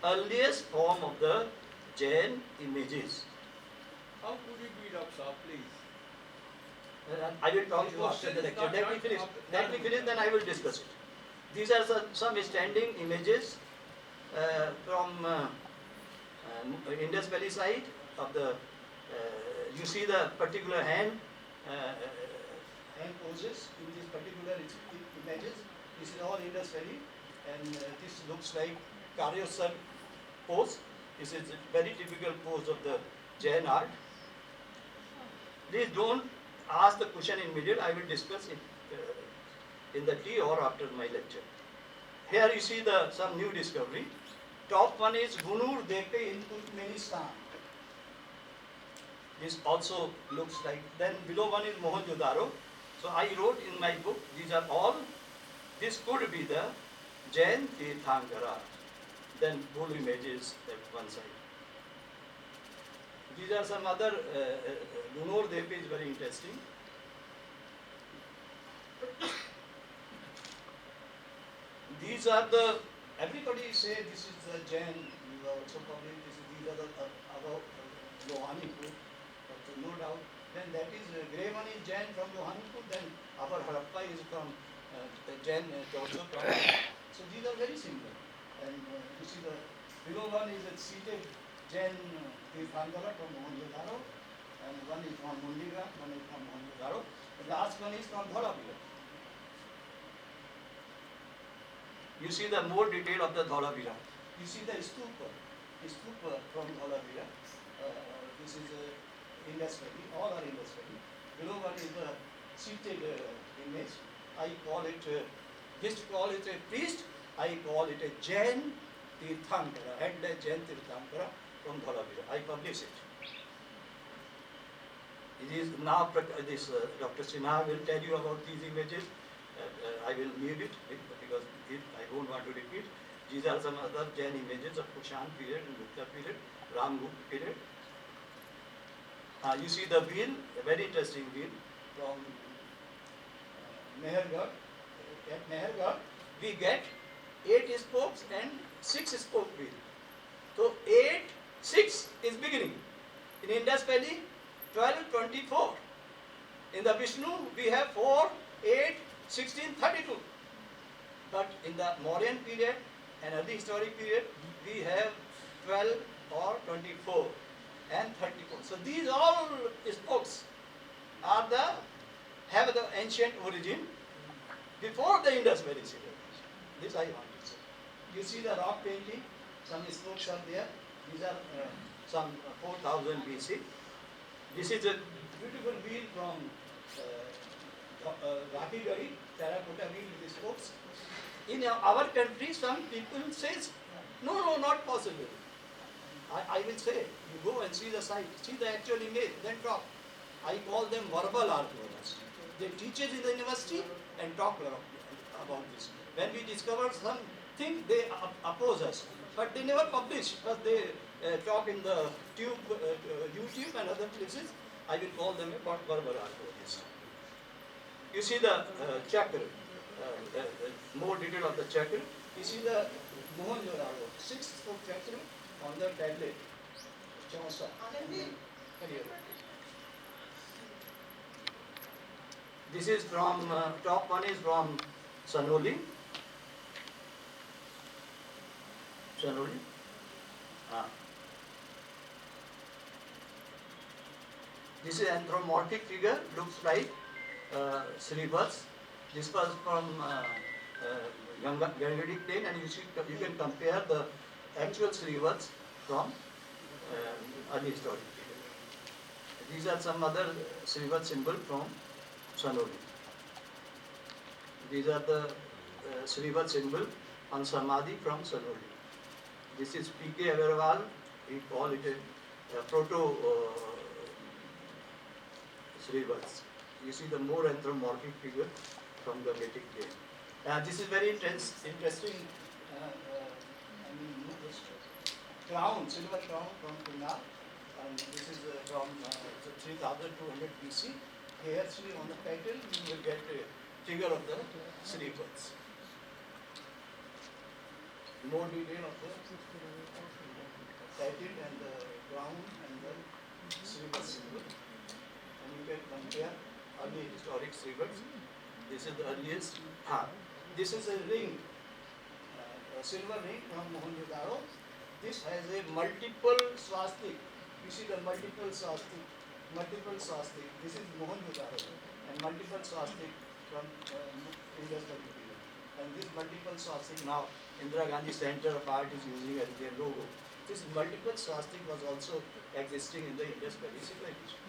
earliest form of the Jain images. How could it be, Dr. Saab, please? I will talk to you after the lecture. Let me finish, then I will discuss it. These are some standing images from Indus Valley side of the. You see the particular hand poses in these particular images. This is all Indus Valley, and this looks like Karyosar pose. This is a very typical pose of the Jain art. Please don't ask the question in middle. I will discuss it in the tea or after my lecture. Here you see some new discovery. Top one is Gunur Depe in Turkmenistan. This also looks like. Then below one is Mohenjo-daro. So I wrote in my book, these are all. This could be the Jain Tirthankara. Then bull images at one side. These are some other. Gunur Depe is very interesting. These are the. Everybody say this is the Jain. You also publish this. These are the above Johannesburg. No doubt. Then that is grey one is Jain from Johannesburg. Then our Harappa is from Jain also from. So these are very similar. And you see the below one is a seated Jain Tirthankara from Mohenjo-daro, and one is from Mundiga, one is from Mohenjo-daro. The last one is from Dholavira. You see the more detail of the Dholavira. You see the stupa from Dholavira. This is Indus Valley, all are Indus Valley. Below one is the seated image. I call it, just call it a priest, I call it a Jain Tirthankara, headless Jain Tirthankara from Dholavira. I publish it. It is now, this Dr. Sinha will tell you about these images. I will leave it because I don't want to repeat. These are some other Jain images of Kushan period and Gupta period, Ramgupta period. You see the wheel, a very interesting wheel from Mehergarh. At Mehergarh, we get 8 spokes and 6 spoke wheel. So 8, 6 is beginning. In Indus Valley, 12, 24. In the Vishnu, we have 4, 8, 16, 32. But in the Mauryan period and early historic period, we have 12 or 24 and 34. So these all spokes are have the ancient origin before the Indus Valley civilization. This I want to say. You see the rock painting, some spokes are there. These are some 4000 BC. This is a beautiful wheel from Rakigari, terracotta wheel with spokes. In our country, some people says, no, not possible. I will say, you go and see the site, see the actual image, then talk. I call them verbal archaeologists. They teach us in the university and talk about this. When we discover something, they oppose us. But they never publish, but they talk in the YouTube and other places. I will call them verbal archaeologists. You see the chakra, more detail of the chakra. You see the Mohenjo-daro, 6-foot chakra on the tablet. This is from, top one is from Sanoli. This is anthropomorphic figure, looks like Srivas. This was from Gangetic plain, and you can compare the actual Srivas from early historic period. These are some other Srivat symbol from Sanoli. These are the Srivat symbol on Samadhi from Sanoli. This is P.K. Agarwal. We call it a proto Srivats. You see the more anthropomorphic figure from the Gangetic plain. This is very interesting. Crown, silver crown from Punjab, and this is from 3200 BC. Here, see on the title, you will get a figure of the Srivats. More detail of the patent and the crown and the silver symbol. And you can compare early historic symbols. This is the earliest. This is a ring, a silver ring from Mohenjo-daro. This has a multiple swastik. You see the multiple swastik. This is Mohenjo-daro, and multiple swastik from Indus Valley period. And this multiple swastik now Indira Gandhi Center of Art is using as their logo. This multiple swastik was also existing in the Indus Valley civilization.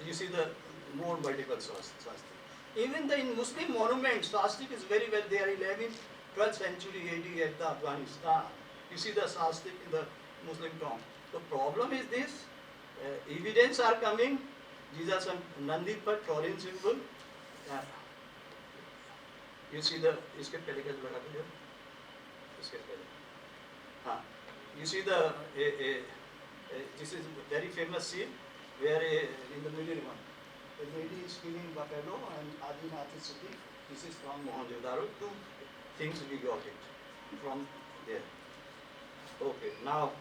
You see the more multiple swastik. Even in Muslim monuments, swastik is very well there. 11th, 12th century AD at the Afghanistan. You see the swastik in the Muslim tomb. The problem is this. Evidence are coming. These are some Nandipur foreign symbol. You see the इसके पहले क्या लगा था जो इसके पहले you see the this is very famous scene where in the middle one the lady is killing buffalo and Adinath is sitting. This is from Mohenjo-daro. Two things we got it from there. Okay, now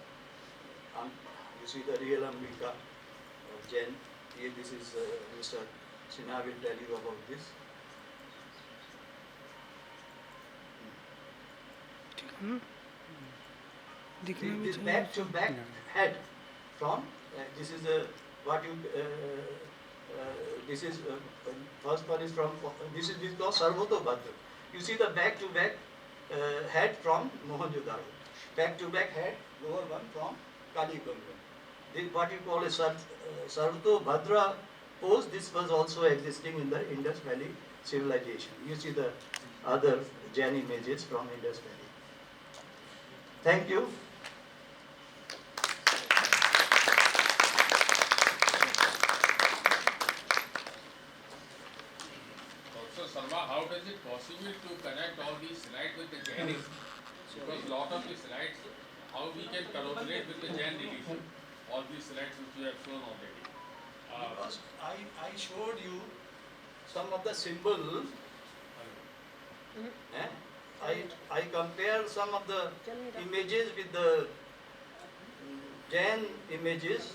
you see the real Ambika Jain. Here this is Mr. Sinha will tell you about this. This back-to-back head from this is what you this is first one is from this is called Sarvoto Bhadra. You see the back-to-back head from Mohenjo-daro. Back-to-back head, lower one from Kaligunga. What you call a Sarvoto Bhadra pose, this was also existing in the Indus Valley civilization. You see the other Jain images from Indus Valley. Thank you. Professor Sharma, how does it possible to connect all these slides with the Jainism? Because lot of the slides, how we can corroborate with the Jain religion? All these slides which you have shown already. Because I showed you some of the symbols. I compare some of the images with the Jain images,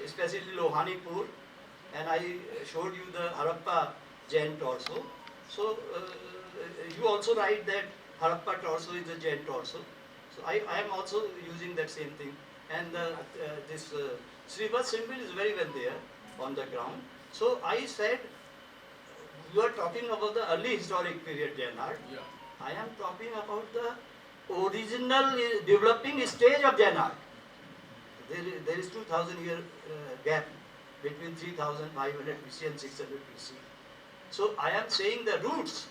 especially Lohanipur, and I showed you the Harappa Jain torso. So you also write that Harappa torso is a Jain torso. So I am also using that same thing. And this Srivat symbol is very well there on the ground. So I said, you are talking about the early historic period Jain art. Yeah. I am talking about the original developing stage of Jain art. There is 2000 year gap between 3500 BC and 600 BC. So I am saying the roots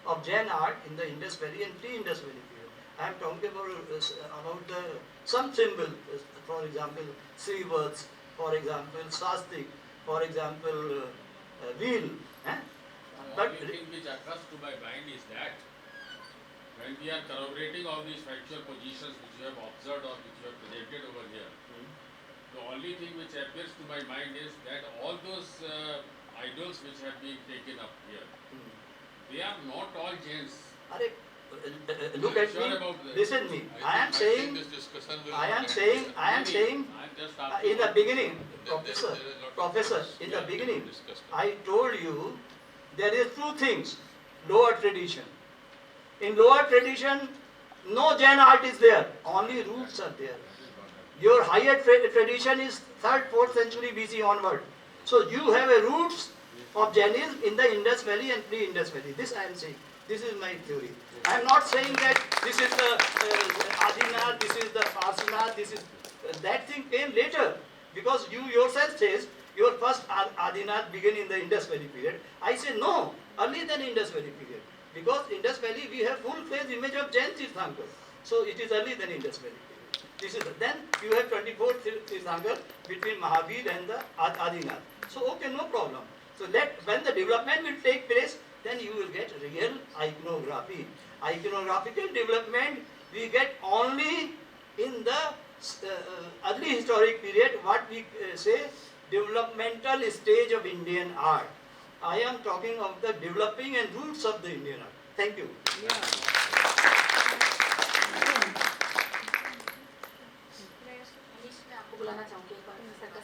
of Jain art in the Indus Valley and pre-Indus Valley period. I am talking about some symbols, for example, Srivats, for example, Swastik, for example, wheel. The only thing which occurs to my mind is that when we are corroborating all these factual positions which you have observed or which you have presented over here, the only thing which appears to my mind is that all those idols which have been taken up here, they are not all Jains. Look at me, listen to me. I am saying in the beginning, Professor, in the beginning, I told you there is two things, lower tradition. In lower tradition, no Jain art is there, only roots are there. Your higher tradition is 3rd, 4th century BC onward. So you have a roots of Jainism in the Indus Valley and pre-Indus Valley. This I am saying. This is my theory. I am not saying that this is the Adinath, this is the Parsinath, this is that thing came later, because you yourself says your first Adinath began in the Indus Valley period. I say no, earlier than Indus Valley period, because Indus Valley we have full-fledged image of Jain Tirthankar, so it is earlier than Indus Valley period. This is then you have 24th Tirthankar between Mahavir and the Adinath. So okay, no problem. So when the development will take place, then you will get real iconography. Iconographical development we get only in the early historic period, what we say developmental stage of Indian art. I am talking of the developing and roots of the Indian art. Thank you. Right. बुलाना चाहूँगी एक बार sir का